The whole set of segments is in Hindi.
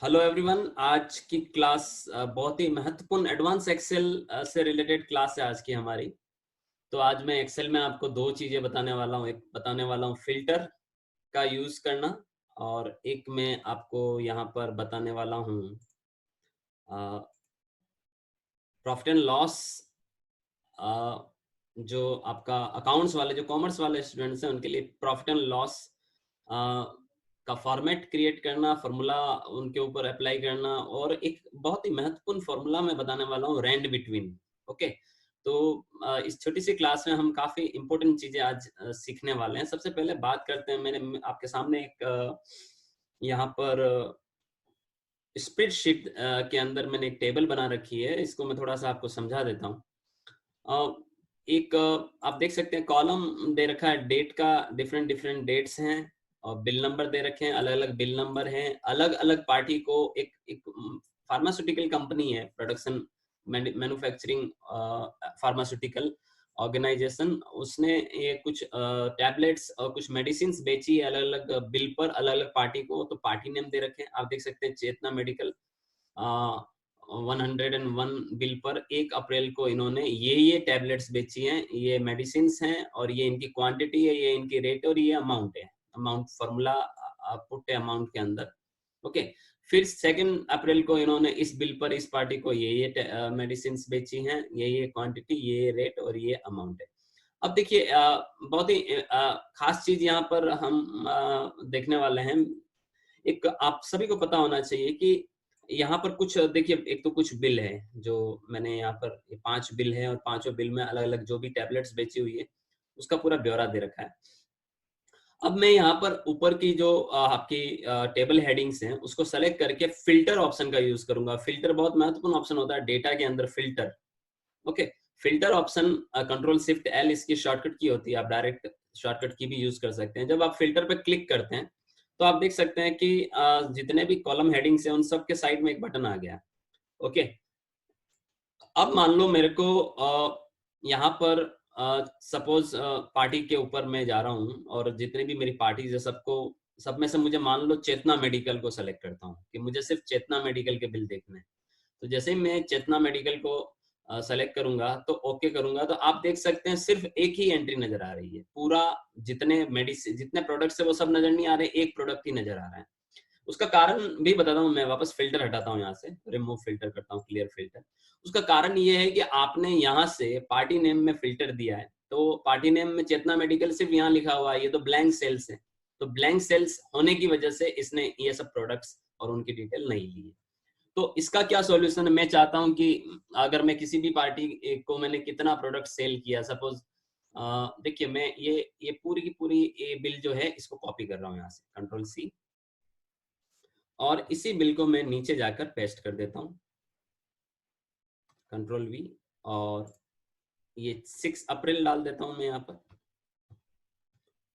Hello everyone. आज की क्लास बहुत ही महत्वपूर्ण एडवांस एक्सेल से रिलेटेड क्लास है आज की हमारी। तो आज मैं एक्सेल में आपको दो चीजें बताने वाला हूँ। एक बताने वाला हूँ फिल्टर का यूज करना, और एक मैं आपको यहाँ पर बताने वाला हूँ प्रॉफिट एंड लॉस। जो आपका अकाउंट्स वाले, जो कॉमर्स वाले स्टूडेंट्स हैं, उनके लिए प्रॉफिट एंड लॉस का फॉर्मेट क्रिएट करना, फार्मूला उनके ऊपर अप्लाई करना, और एक बहुत ही महत्वपूर्ण फार्मूला मैं बताने वाला हूँ, रैंड बिटवीन। ओके, तो इस छोटी सी क्लास में हम काफी इंपॉर्टेंट चीजें आज सीखने वाले हैं। सबसे पहले बात करते हैं, मैंने आपके सामने एक यहाँ पर स्प्रेडशीट के अंदर मैंने एक टेबल बना रखी है। इसको मैं थोड़ा सा आपको समझा देता हूँ। एक आप देख सकते हैं कॉलम दे रखा है डेट का, डिफरेंट डिफरेंट डेट्स हैं, और बिल नंबर दे रखे हैं, अलग अलग बिल नंबर हैं। अलग अलग पार्टी को एक एक फार्मास्यूटिकल कंपनी है, प्रोडक्शन मैन्युफैक्चरिंग फार्मास्यूटिकल ऑर्गेनाइजेशन, उसने ये कुछ टैबलेट्स और कुछ मेडिसिन बेची है अलग अलग बिल पर, अलग अलग पार्टी को। तो पार्टी नेम दे रखे हैं, आप देख सकते हैं चेतना मेडिकल 101 बिल पर 1 अप्रैल को इन्होंने ये टैबलेट्स बेची हैं, ये मेडिसिन हैं, और ये इनकी क्वांटिटी है, ये इनकी रेट, और ये अमाउंट है। अमाउंट फार्मूला पुट है अमाउंट के अंदर। ओके, फिर 2 अप्रैल को इन्होंने इस बिल पर इस पार्टी को ये मेडिसिन बेची हैं, ये क्वांटिटी, ये रेट, और ये अमाउंट है। अब देखिए बहुत ही खास चीज यहाँ पर हम देखने वाले हैं। एक आप सभी को पता होना चाहिए कि यहाँ पर कुछ देखिए, एक तो कुछ बिल है जो मैंने यहाँ पर 5 बिल है, और पांचों बिल में अलग अलग जो भी टैबलेट्स बेची हुई है उसका पूरा ब्यौरा दे रखा है। अब मैं यहाँ पर ऊपर की जो आपकी टेबल हेडिंग्स हैं उसको सेलेक्ट करके फिल्टर ऑप्शन का यूज करूंगा। फिल्टर बहुत महत्वपूर्ण ऑप्शन होता है डेटा के अंदर, filter. Okay, filter option control shift L इसकी शॉर्टकट की होती है, आप डायरेक्ट शॉर्टकट की भी यूज कर सकते हैं। जब आप फिल्टर पे क्लिक करते हैं तो आप देख सकते हैं कि जितने भी कॉलम हेडिंग्स हैं उन सब के साइड में एक बटन आ गया। ओके, अब मान लो मेरे को यहाँ पर सपोज पार्टी के ऊपर मैं जा रहा हूँ, और जितने भी मेरी पार्टीज है सबको, सब में से मुझे मान लो चेतना मेडिकल को सेलेक्ट करता हूँ कि मुझे सिर्फ चेतना मेडिकल के बिल देखने हैं। तो जैसे ही मैं चेतना मेडिकल को सेलेक्ट करूंगा तो ओके करूंगा, तो आप देख सकते हैं सिर्फ एक ही एंट्री नजर आ रही है। पूरा जितने मेडिसिन, जितने प्रोडक्ट्स है वो सब नजर नहीं आ रहे, एक प्रोडक्ट ही नजर आ रहा है। उसका कारण भी बताता हूँ मैं। वापस फिल्टर हटाता हूँ, यहाँ से रिमूव फिल्टर करता हूँ, क्लियर फिल्टर। उसका कारण ये है कि आपने यहाँ से पार्टी नेम में फिल्टर दिया है, तो पार्टी नेम में चेतना मेडिकल सिर्फ यहाँ लिखा हुआ है, ये तो ब्लैंक सेल्स है। तो ब्लैंक सेल्स होने की वजह से इसने ये सब प्रोडक्ट्स और उनकी डिटेल नहीं ली है। तो इसका क्या सॉल्यूशन है? मैं चाहता हूं कि अगर मैं किसी भी पार्टी को मैंने कितना प्रोडक्ट सेल किया, सपोज देखिए मैं ये पूरी की पूरी ये बिल जो है इसको कॉपी कर रहा हूँ यहाँ से, कंट्रोल सी, और इसी बिल को मैं नीचे जाकर पेस्ट कर देता हूँ, कंट्रोल वी, और ये 6 अप्रैल डाल देता हूँ मैं यहाँ पर,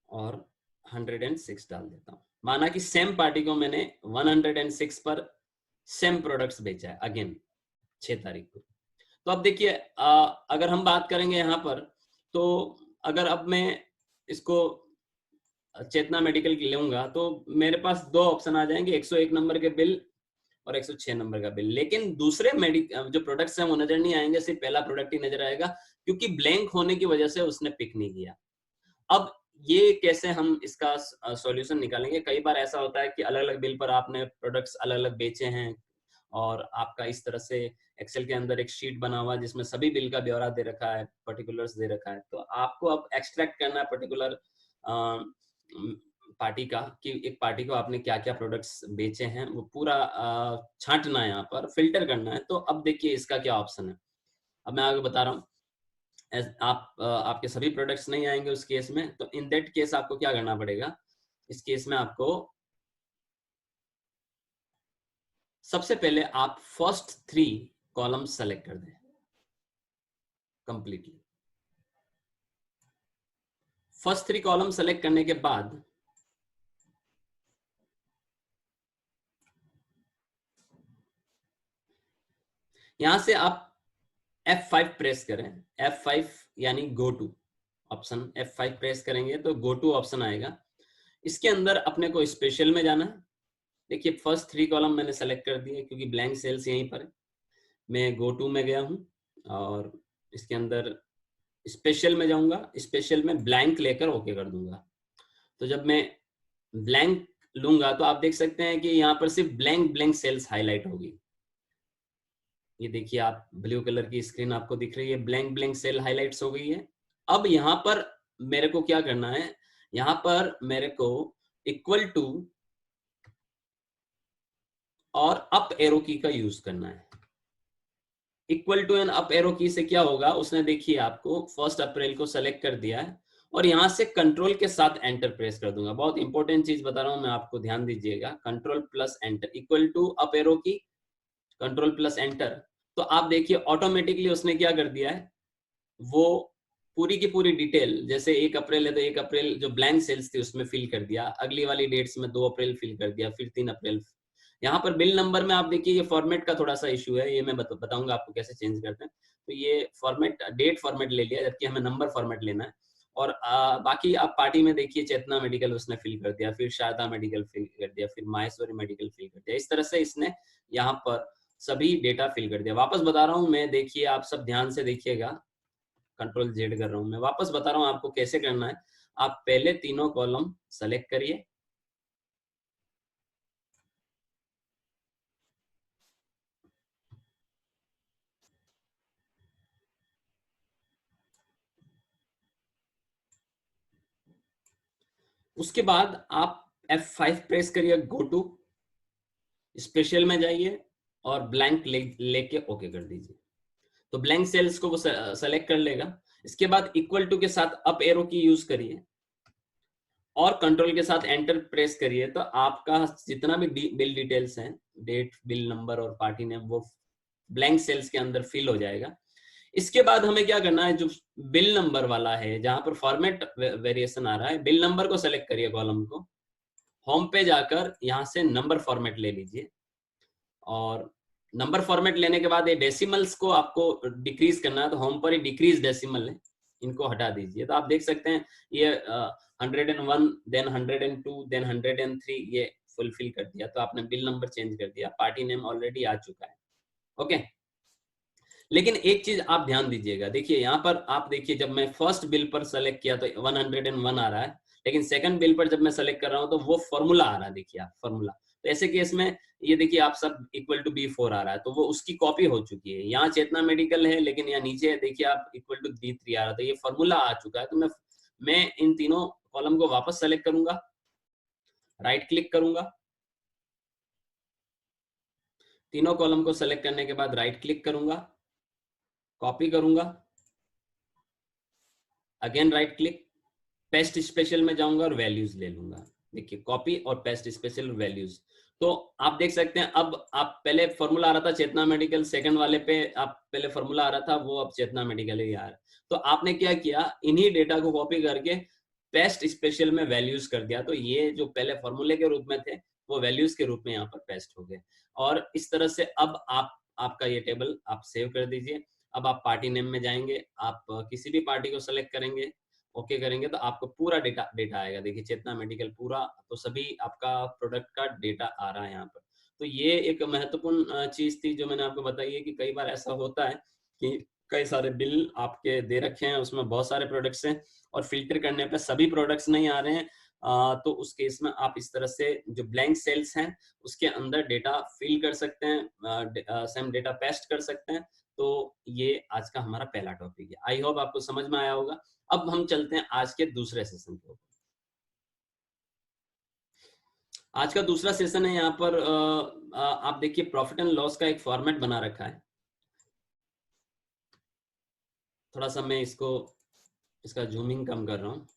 और 106 डाल देता हूँ। माना कि सेम पार्टी को मैंने 106 पर सेम प्रोडक्ट्स बेचा है, अगेन 6 तारीख को। तो अब देखिए अगर हम बात करेंगे यहाँ पर, तो अगर अब मैं इसको चेतना मेडिकल की लूंगा तो मेरे पास दो ऑप्शन आ जाएंगे, 101 नंबर के बिल और 106 नंबर का बिल। लेकिन दूसरे जो प्रोडक्ट्स हैं वो नजर नहीं आएंगे, सिर्फ पहला प्रोडक्ट ही नजर आएगा, क्योंकि ब्लैंक होने की वजह से उसने पिक नहीं किया। अब ये कैसे हम इसका सॉल्यूशन निकालेंगे? कई बार ऐसा होता है कि अलग अलग बिल पर आपने प्रोडक्ट्स अलग अलग बेचे हैं, और आपका इस तरह से एक्सेल के अंदर एक शीट बना हुआ है जिसमें सभी बिल का ब्यौरा दे रखा है, पर्टिकुलर्स दे रखा है। तो आपको अब एक्सट्रैक्ट करना है पर्टिकुलर पार्टी का, कि एक पार्टी को आपने क्या क्या प्रोडक्ट्स बेचे हैं वो पूरा छांटना है, यहाँ पर फिल्टर करना है। तो अब देखिए इसका क्या ऑप्शन है, अब मैं आगे बता रहा हूँ। आप आपके सभी प्रोडक्ट्स नहीं आएंगे उस केस में, तो इन दैट केस आपको क्या करना पड़ेगा? इस केस में आपको सबसे पहले आप फर्स्ट 3 कॉलम सेलेक्ट कर दें कंप्लीटली। फर्स्ट 3 कॉलम सेलेक्ट करने के बाद यहां से आप F5 प्रेस करें। F5 यानी go to option, F5 press करेंगे तो गो टू ऑप्शन आएगा। इसके अंदर अपने को स्पेशल में जाना है। देखिए फर्स्ट 3 कॉलम मैंने सेलेक्ट कर दिए क्योंकि ब्लैंक सेल्स यहीं पर है। मैं गो टू में गया हूँ और इसके अंदर स्पेशल में जाऊंगा, स्पेशल में ब्लैंक लेकर ओके कर दूंगा। तो जब मैं ब्लैंक लूंगा तो आप देख सकते हैं कि यहाँ पर सिर्फ ब्लैंक ब्लैंक सेल्स हाईलाइट होगी। ये देखिए आप ब्लू कलर की स्क्रीन आपको दिख रही है, ब्लैंक ब्लैंक सेल हाईलाइट्स हो गई है। अब यहाँ पर मेरे को क्या करना है, यहाँ पर मेरे को इक्वल टू और अप एरो की का यूज करना है। Equal to and up arrow key से क्या होगा, उसने देखिए आपको 1 अप्रैल को सेलेक्ट कर दिया है और यहां से कंट्रोल के साथ एंटर प्रेस कर दूंगा। बहुत इंपॉर्टेंट चीज बता रहा हूं मैं आपको, ध्यान दीजिएगा। Control plus enter equal to up arrow key, control plus enter. तो आप देखिए ऑटोमेटिकली उसने क्या कर दिया है, वो पूरी की पूरी डिटेल, जैसे 1 अप्रैल है तो 1 अप्रैल जो ब्लैंक सेल्स थी उसमें फिल कर दिया, अगली वाली डेट्स में 2 अप्रैल फिल कर दिया, फिर 3 अप्रैल। यहाँ पर बिल नंबर में आप देखिए ये फॉर्मेट का थोड़ा सा इशू है, ये मैं बताऊंगा आपको कैसे चेंज करते हैं। तो ये फॉर्मेट डेट फॉर्मेट ले लिया, जबकि हमें नंबर फॉर्मेट लेना है। और बाकी आप पार्टी में देखिए चेतना मेडिकल उसने फिल कर दिया, फिर शारदा मेडिकल फिल कर दिया, फिर माहेश्वरी मेडिकल फिल कर दिया। इस तरह से इसने यहाँ पर सभी डेटा फिल कर दिया। वापस बता रहा हूँ मैं, देखिए आप सब ध्यान से देखिएगा, कंट्रोल जेड कर रहा हूँ मैं, वापस बता रहा हूँ आपको कैसे करना है। आप पहले तीनों कॉलम सेलेक्ट करिए, उसके बाद आप F5 प्रेस करिए, गो टू स्पेशल में जाइए और ब्लैंक लेके ओके कर दीजिए। तो ब्लैंक सेल्स को वो सेलेक्ट कर लेगा। इसके बाद इक्वल टू के साथ अप एरो की यूज करिए और कंट्रोल के साथ एंटर प्रेस करिए, तो आपका जितना भी बिल डिटेल्स हैं, डेट, बिल नंबर और पार्टी नेम, वो ब्लैंक सेल्स के अंदर फिल हो जाएगा। इसके बाद हमें क्या करना है, जो बिल नंबर वाला है जहां पर फॉर्मेट वेरिएशन आ रहा है, बिल नंबर को सेलेक्ट करिए, कॉलम को, होम पे जाकर यहां से नंबर फॉर्मेट ले लीजिए और नंबर फॉर्मेट लेने के बाद ये डेसिमल्स को आपको डिक्रीज करना है, तो होम पर ही डिक्रीज डेसिमल है, इनको हटा दीजिए। तो आप देख सकते हैं ये 101, देन 102, देन 103 ये फुलफिल कर दिया। तो आपने बिल नंबर चेंज कर दिया, पार्टी नेम ऑलरेडी आ चुका है। ओके, लेकिन एक चीज आप ध्यान दीजिएगा, देखिए यहाँ पर आप देखिए, जब मैं फर्स्ट बिल पर सेलेक्ट किया तो 101 आ रहा है, लेकिन सेकंड बिल पर जब मैं सेलेक्ट कर रहा हूं तो वो फॉर्मूला आ रहा है, देखिए आप फॉर्मूला। तो ऐसे केस में ये देखिए आप सब इक्वल टू B4 आ रहा है, तो वो उसकी कॉपी हो चुकी है। यहाँ चेतना मेडिकल है, लेकिन यहाँ नीचे देखिए आप इक्वल टू B3 आ रहा था, तो ये फॉर्मूला आ चुका है। तो मैं इन तीनों कॉलम को वापस सेलेक्ट करूंगा, राइट क्लिक करूंगा, तीनों कॉलम को सेलेक्ट करने के बाद राइट क्लिक करूंगा, कॉपी करूंगा, again right click, paste special में जाऊंगा और वैल्यूज ले लूंगा। देखिए कॉपी और पेस्ट स्पेशल वैल्यूज। तो आप देख सकते हैं, अब आप पहले फॉर्मूला आ रहा था चेतना मेडिकल, सेकंड वाले पे आप पहले फॉर्मूला आ रहा था, वो अब चेतना मेडिकल ही आ रहा है। तो आपने क्या किया, इन्हीं डेटा को कॉपी करके पेस्ट स्पेशल में वैल्यूज कर दिया। तो ये जो पहले फॉर्मूले के रूप में थे वो वैल्यूज के रूप में यहाँ पर पेस्ट हो गए। और इस तरह से अब आपका ये टेबल आप सेव कर दीजिए। अब आप पार्टी नेम में जाएंगे, आप किसी भी पार्टी को सेलेक्ट करेंगे, ओके करेंगे, तो आपको पूरा डेटा आएगा। देखिए चेतना मेडिकल पूरा, तो सभी आपका प्रोडक्ट का डेटा आ रहा है यहाँ पर। तो ये एक महत्वपूर्ण चीज थी जो मैंने आपको बताई है कि कई बार ऐसा होता है कि कई सारे बिल आपके दे रखे हैं, उसमें बहुत सारे प्रोडक्ट्स हैं और फिल्टर करने पे सभी प्रोडक्ट्स नहीं आ रहे हैं। तो उस केस में आप इस तरह से जो ब्लैंक सेल्स हैं उसके अंदर डेटा फिल कर सकते हैं, सेम डेटा पेस्ट कर सकते हैं। तो ये आज का हमारा पहला टॉपिक है, आई होप आपको समझ में आया होगा। अब हम चलते हैं आज के दूसरे सेशन के ऊपर। आज का दूसरा सेशन है, यहाँ पर आप देखिए प्रॉफिट एंड लॉस का एक फॉर्मेट बना रखा है। थोड़ा सा मैं इसका जूमिंग कम कर रहा हूँ।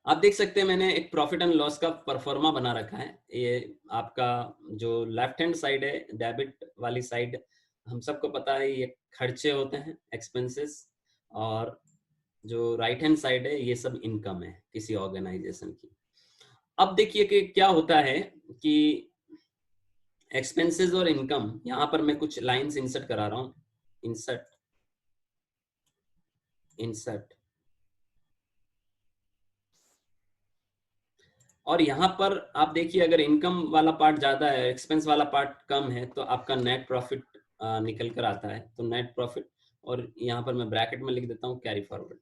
आप देख सकते हैं मैंने एक प्रॉफिट एंड लॉस का परफॉर्मा बना रखा है। ये आपका जो लेफ्ट हैंड साइड है, डेबिट वाली साइड, हम सबको पता है ये खर्चे होते हैं, एक्सपेंसेस, और जो राइट हैंड साइड है ये सब इनकम है किसी ऑर्गेनाइजेशन की। अब देखिए कि क्या होता है कि एक्सपेंसेस और इनकम, यहां पर मैं कुछ लाइंस इंसर्ट करा रहा हूं, इंसर्ट, इंसर्ट, और यहाँ पर आप देखिए अगर इनकम वाला पार्ट ज्यादा है, एक्सपेंस वाला पार्ट कम है, तो आपका नेट प्रॉफिट निकल कर आता है। तो नेट प्रॉफिट, और यहाँ पर मैं ब्रैकेट में लिख देता हूँ कैरी फॉरवर्ड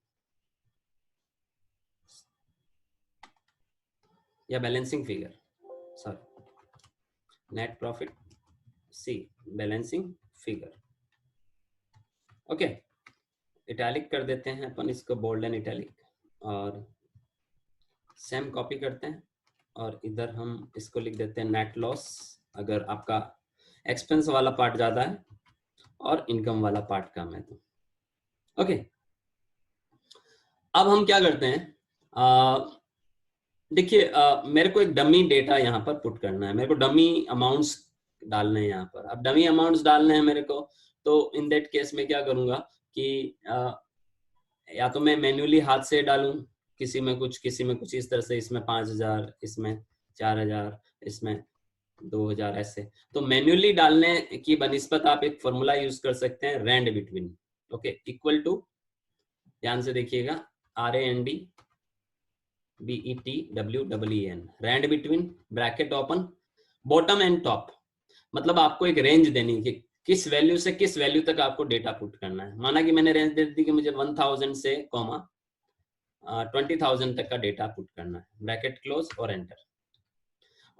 या balancing figure, sorry, net profit see balancing figure. Okay, italic कर देते हैं अपन इसको, बोल्ड एंड इटैलिक, और सेम कॉपी करते हैं और इधर हम इसको लिख देते हैं नेट लॉस, अगर आपका एक्सपेंस वाला पार्ट ज्यादा है और इनकम वाला पार्ट कम है तो। ओके, अब हम क्या करते हैं, देखिए मेरे को एक डमी डेटा यहाँ पर पुट करना है, मेरे को डमी अमाउंट्स डालने हैं यहाँ पर। अब डमी अमाउंट्स डालने हैं मेरे को, तो इन दैट केस में क्या करूंगा कि या तो मैं मैन्युअली हाथ से डालूं, किसी में कुछ इस तरह से, इसमें 5,000, इसमें 4,000, इसमें 2,000, ऐसे। तो मैन्युअली डालने की बनिस्बत आप एक फॉर्मूला यूज कर सकते हैं, rand between. Okay, equal to, ध्यान से देखिएगा, RANDBETWEEN, rand between, bracket open, bottom and top. मतलब आपको एक रेंज देनी कि किस वैल्यू से किस वैल्यू तक आपको डेटा पुट करना है। माना कि मैंने रेंज दे दी कि मुझे 1000 से 20,000 तक का डेटा पुट करना है, ब्रैकेट क्लोज और एंटर।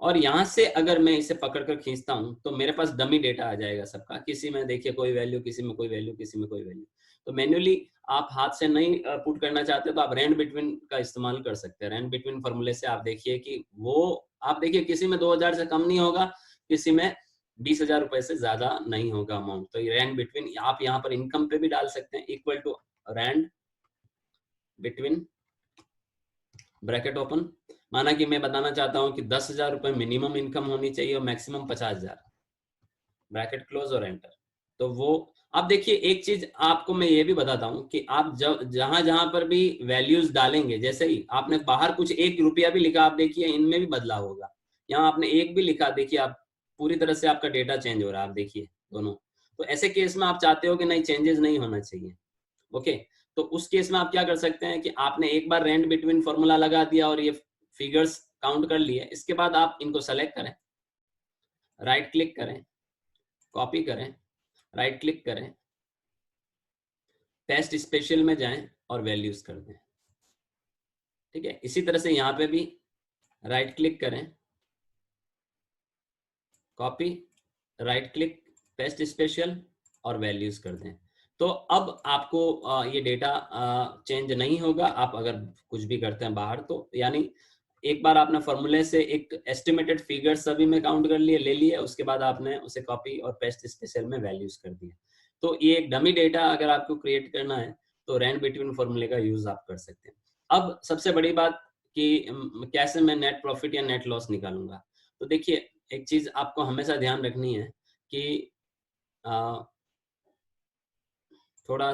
और यहाँ से अगर मैं इसे पकड़ कर खींचता हूँ तो मेरे पास डमी डेटा आ जाएगा सबका, किसी में देखिए कोई वैल्यू, किसी में कोई वैल्यू, किसी में कोई वैल्यू। तो मैन्युअली आप हाथ से नहीं पुट करना चाहते तो आप रैंड बिटवीन का इस्तेमाल कर सकते हैं। रैंड बिटवीन फॉर्मूले से आप देखिए कि वो, आप देखिए किसी में 2,000 से कम नहीं होगा, किसी में 20,000 रुपए से ज्यादा नहीं होगा अमाउंट। तो रैंड बिटवीन आप यहाँ पर इनकम पे भी डाल सकते हैं, equal to rand between, bracket open. माना कि मैं बताना चाहता हूं कि 10,000 रुपए मिनिमम इनकम होनी चाहिए और मैक्सिमम 50,000, ब्रैकेट क्लोज और एंटर। तो वो, आप देखिए एक चीज आपको मैं ये भी बताता हूं कि आप जब जहां जहां पर भी वैल्यूज डालेंगे, जैसे ही आपने बाहर कुछ 1 रुपया भी लिखा, आप देखिए इनमें भी बदलाव होगा। यहाँ आपने 1 भी लिखा, देखिए आप पूरी तरह से आपका डेटा चेंज हो रहा है, आप देखिए दोनों। तो ऐसे केस में आप चाहते हो कि नहीं, चेंजेस नहीं होना चाहिए। ओके, तो उस केस में आप क्या कर सकते हैं कि आपने एक बार रैंड बिटवीन फॉर्मूला लगा दिया और ये फिगर्स काउंट कर लिए, इसके बाद आप इनको सेलेक्ट करें, राइट क्लिक करें, कॉपी करें, राइट क्लिक करें, पेस्ट स्पेशल में जाएं और वैल्यूज कर दें। ठीक है, इसी तरह से यहाँ पे भी राइट क्लिक करें, copy, right click, paste special और वैल्यूज कर दें। तो अब आपको ये डेटा चेंज नहीं होगा, आप अगर कुछ भी करते हैं बाहर तो। यानी एक बार आपने फॉर्मूले से एक एस्टिमेटेड फिगर सभी में काउंट कर लिए, ले लिए, उसके बाद आपने उसे कॉपी और पेस्ट स्पेशल में वैल्यूज कर दिया। तो ये एक डमी डेटा अगर आपको क्रिएट करना है तो रैंड बिटवीन फॉर्मूले का यूज आप कर सकते हैं। अब सबसे बड़ी बात कि कैसे मैं नेट प्रॉफिट या नेट लॉस निकालूंगा। तो देखिए एक चीज आपको हमेशा ध्यान रखनी है कि आ, थोड़ा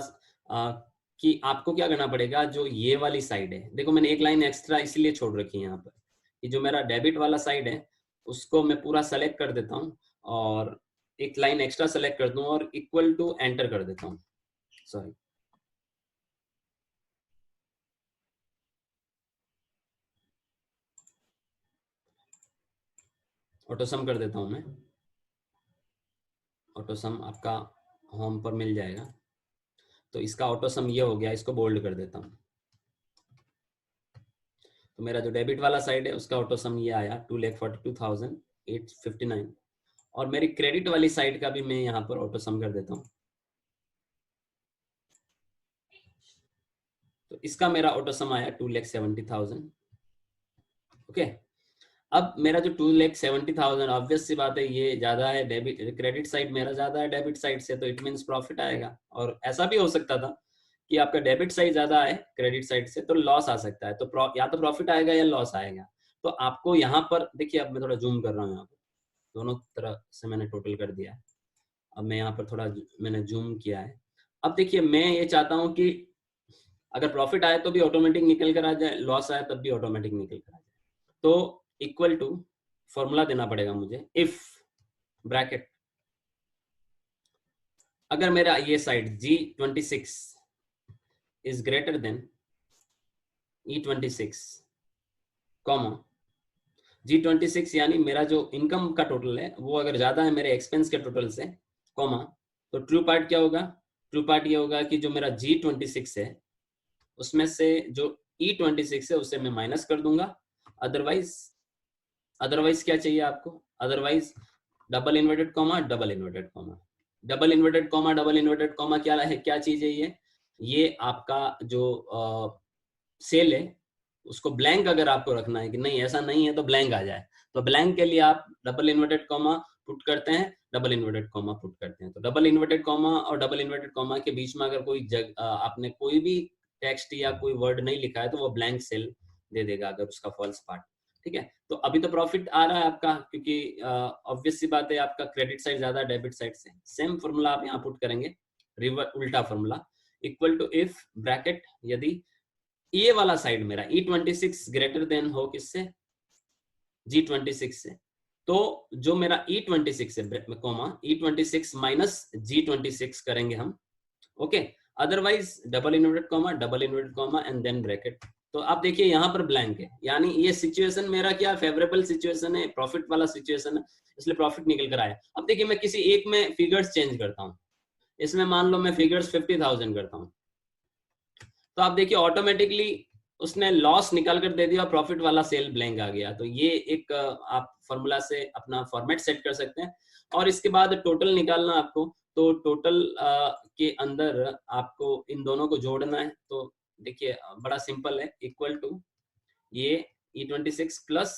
कि आपको क्या करना पड़ेगा, जो ये वाली साइड है, देखो मैंने एक लाइन एक्स्ट्रा इसलिए छोड़ रखी है यहाँ पर, कि जो मेरा डेबिट वाला साइड है उसको मैं पूरा सेलेक्ट कर देता हूँ और एक लाइन एक्स्ट्रा सेलेक्ट कर दूं और इक्वल टू एंटर कर देता हूँ, सॉरी, ऑटो सम कर देता हूँ मैं। ऑटो सम आपका होम पर मिल जाएगा। तो इसका ऑटो सम ये हो गया, इसको बोल्ड कर देता हूँ। तो मेरा जो डेबिट वाला साइड है उसका ऑटो सम ये आया 2,42,859। और मेरी क्रेडिट वाली साइड का भी मैं यहाँ पर ऑटो सम कर देता हूँ। तो इसका मेरा ऑटो सम आया 2,70,000। ओके, अब मेरा जो 2,70,000, ऑब्वियस सी बात है ये ज्यादा है, डेबिट क्रेडिट साइड मेरा ज्यादा है डेबिट साइड से, तो इट मींस प्रॉफिट आएगा। और ऐसा भी हो सकता था कि आपका डेबिट साइड ज्यादा है क्रेडिट साइड से, तो लॉस आ सकता है। तो या तो प्रॉफिट आएगा या लॉस आएगा। तो आपको यहाँ पर देखिए, अब मैं थोड़ा जूम कर रहा हूँ, यहाँ पर दोनों तरह से मैंने टोटल कर दिया है। अब मैं यहाँ पर थोड़ा मैंने जूम किया है। अब देखिए मैं ये चाहता हूँ कि अगर प्रॉफिट आए तो भी ऑटोमेटिक निकल कर आ जाए, लॉस आए तब भी ऑटोमेटिक निकल कर आ जाए। तो इक्वल टू फॉर्मूला देना पड़ेगा मुझे, इफ ब्रैकेट, अगर मेरा ये side G26 is greater than E26, comma, G26 यानी मेरा जो इनकम का टोटल है वो अगर ज्यादा है मेरे एक्सपेंस के टोटल से, कॉमा, तो ट्रू पार्ट क्या होगा? ट्रू पार्ट ये होगा कि जो मेरा G26 है उसमें से जो E26 है उसे मैं माइनस कर दूंगा। अदरवाइज अदरवाइज क्या चाहिए आपको? Otherwise double inverted comma, double inverted comma, double inverted comma, double inverted comma क्या है, क्या चीज है ये आपका जो सेल है उसको ब्लैंक अगर आपको रखना है कि नहीं ऐसा नहीं है तो ब्लैंक आ जाए, तो ब्लैंक के लिए आप डबल इन्वर्टेड कॉमा पुट करते हैं, डबल इन्वर्टेड कॉमा पुट करते हैं। तो डबल इन्वर्टेड कॉमा और डबल इन्वर्टेड कॉमा के बीच में अगर कोई आपने कोई भी टेक्स्ट या कोई वर्ड नहीं लिखा है तो वो ब्लैंक सेल दे देगा अगर उसका फॉल्स पार्ट। ठीक है, तो अभी तो प्रॉफिट आ रहा है आपका, क्योंकि ऑब्वियस सी बात है आपका क्रेडिट साइड ज्यादा डेबिट साइड से। सेम फॉर्मूला आप यहाँ पुट करेंगे, उल्टा formula, equal to if bracket यदि ये वाला साइड मेरा E26 ग्रेटर देन हो किससे? G26 से, तो जो मेरा E26 है कॉमा E26 माइनस G26 करेंगे हम। Okay, otherwise double inverted comma, double inverted comma and then bracket. तो आप देखिए यहाँ पर ब्लैंक है, यानी ये सिचुएशन मेरा क्या फेवरेबल सिचुएशन है, प्रॉफिट वाला सिचुएशन है, इसलिए प्रॉफिट निकल कर आया। अब देखिए मैं किसी एक में फिगर्स चेंज करता हूँ, इसमें मान लो मैं फिगर्स 50,000 करता हूँ, तो आप देखिए ऑटोमेटिकली उसने लॉस निकाल कर दे दिया, प्रॉफिट वाला सेल ब्लैंक आ गया। तो ये एक आप फॉर्मूला से अपना फॉर्मेट सेट कर सकते हैं। और इसके बाद टोटल निकालना आपको, तो टोटल के अंदर आपको इन दोनों को जोड़ना है। तो देखिए बड़ा सिंपल है, इक्वल टू ये E26 प्लस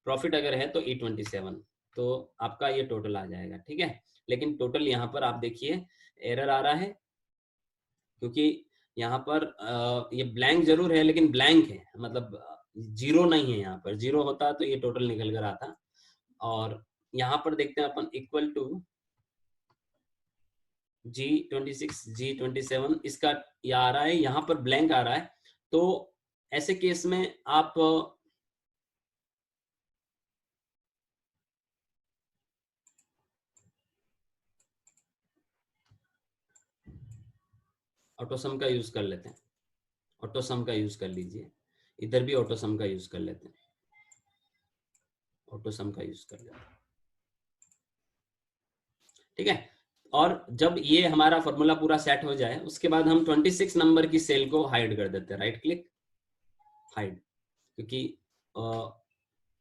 प्रॉफिट अगर है तो E27, तो आपका ये टोटल आ जाएगा। ठीक है, लेकिन टोटल यहाँ पर आप देखिए एरर आ रहा है, क्योंकि यहाँ पर ये ब्लैंक जरूर है लेकिन ब्लैंक है, मतलब जीरो नहीं है। यहाँ पर जीरो होता तो ये टोटल निकल कर आता। और यहाँ पर देखते हैं अपन, इक्वल टू G26 G27, इसका ये आ रहा है, यहाँ पर ब्लैंक आ रहा है। तो ऐसे केस में आप ऑटोसम का यूज कर लेते हैं, ऑटोसम का यूज कर लीजिए, इधर भी ऑटोसम का यूज कर लेते हैं, ऑटोसम का यूज कर लेते हैं। ठीक है, और जब ये हमारा फॉर्मूला पूरा सेट हो जाए उसके बाद हम 26 नंबर की सेल को हाइड कर देते हैं, राइट क्लिक हाइड, क्योंकि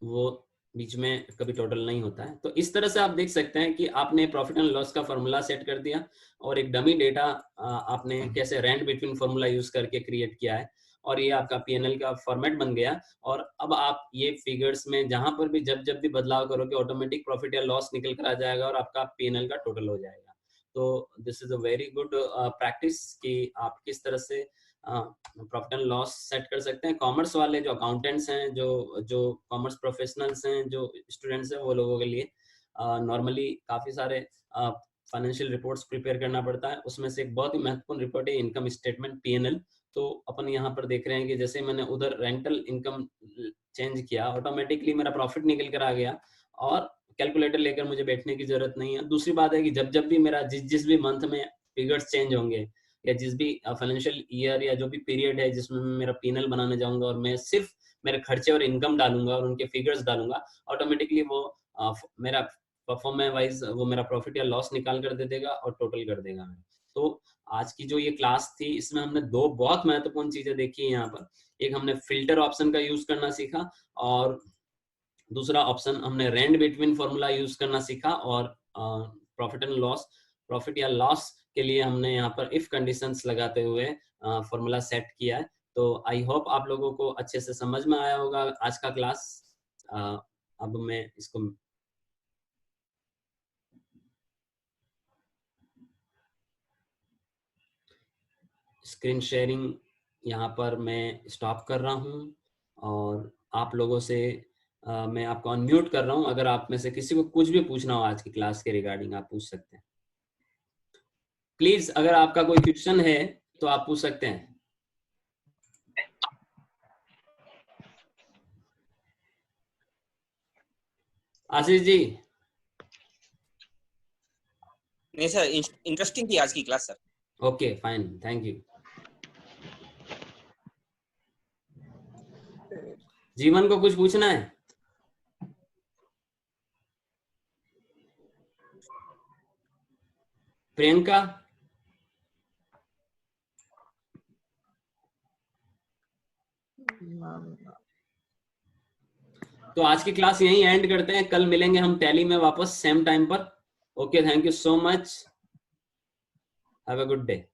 वो बीच में कभी टोटल नहीं होता है। तो इस तरह से आप देख सकते हैं कि आपने प्रॉफिट एंड लॉस का फॉर्मूला सेट कर दिया और एक डमी डेटा आपने कैसे रैंड बिटवीन फॉर्मूला यूज करके क्रिएट किया है, और ये आपका पीएनएल का फॉर्मेट बन गया। और अब आप ये फिगर्स में जहां पर भी जब जब भी बदलाव करोगे ऑटोमेटिक प्रॉफिट या लॉस निकल कर आ जाएगा और आपका पीएनएल का टोटल हो जाएगा। तो this is a very good practice कि आप किस तरह से प्रॉफिट एंड लॉस सेट कर सकते हैं। कॉमर्स वाले जो अकाउंटेंट्स हैं, जो जो कॉमर्स प्रोफेशनल्स हैं, जो स्टूडेंट्स हैं, वो लोगों के लिए नॉर्मली काफी सारे फाइनेंशियल रिपोर्ट्स प्रिपेयर करना पड़ता है। उसमें से एक बहुत ही महत्वपूर्ण रिपोर्ट है इनकम स्टेटमेंट पीएनएल। तो अपन यहाँ पर देख रहे हैं कि जैसे मैंने उधर रेंटल इनकम चेंज किया, ऑटोमेटिकली मेरा प्रॉफिट निकल कर आ गया और कैलकुलेटर लेकर मुझे बैठने की जरूरत नहीं है। दूसरी बात है कि जब जब भी मेरा जिस भी मंथ में फिगर्स चेंज होंगे या जिस भी फाइनेंशियल ईयर या जो भी पीरियड है जिसमें मैं मेरा पीएनएल बनाने जाऊंगा और मैं सिर्फ मेरे खर्चे और इनकम डालूंगा और उनके फिगर्स डालूंगा, ऑटोमेटिकली वो मेरा परफॉर्मेंस वाइज वो मेरा प्रॉफिट या लॉस निकाल कर दे देगा और टोटल कर देगा। तो आज की जो ये क्लास थी इसमें हमने दो बहुत महत्वपूर्ण चीजें देखी है यहाँ पर। एक हमने फिल्टर ऑप्शन का यूज करना सीखा और दूसरा ऑप्शन हमने रैंड बिटवीन फॉर्मूला यूज करना सीखा। और प्रॉफिट एंड लॉस, प्रॉफिट या लॉस के लिए हमने यहाँ पर इफ कंडीशंस लगाते हुए फॉर्मूला सेट किया है। तो आई होप आप लोगों को अच्छे से समझ में आया होगा आज का क्लास। अब मैं इसको स्क्रीन शेयरिंग यहाँ पर मैं स्टॉप कर रहा हूँ और आप लोगों से मैं आपको अनम्यूट कर रहा हूँ। अगर आप में से किसी को कुछ भी पूछना हो आज की क्लास के रिगार्डिंग आप पूछ सकते हैं। प्लीज अगर आपका कोई क्वेश्चन है तो आप पूछ सकते हैं। आशीष जी। नहीं सर, इंटरेस्टिंग थी आज की class sir. Okay fine, thank you. जीवन को कुछ पूछना है? प्रियंका? तो आज की क्लास यहीं एंड करते हैं, कल मिलेंगे हम टैली में वापस सेम टाइम पर। Okay, thank you so much, have a good day.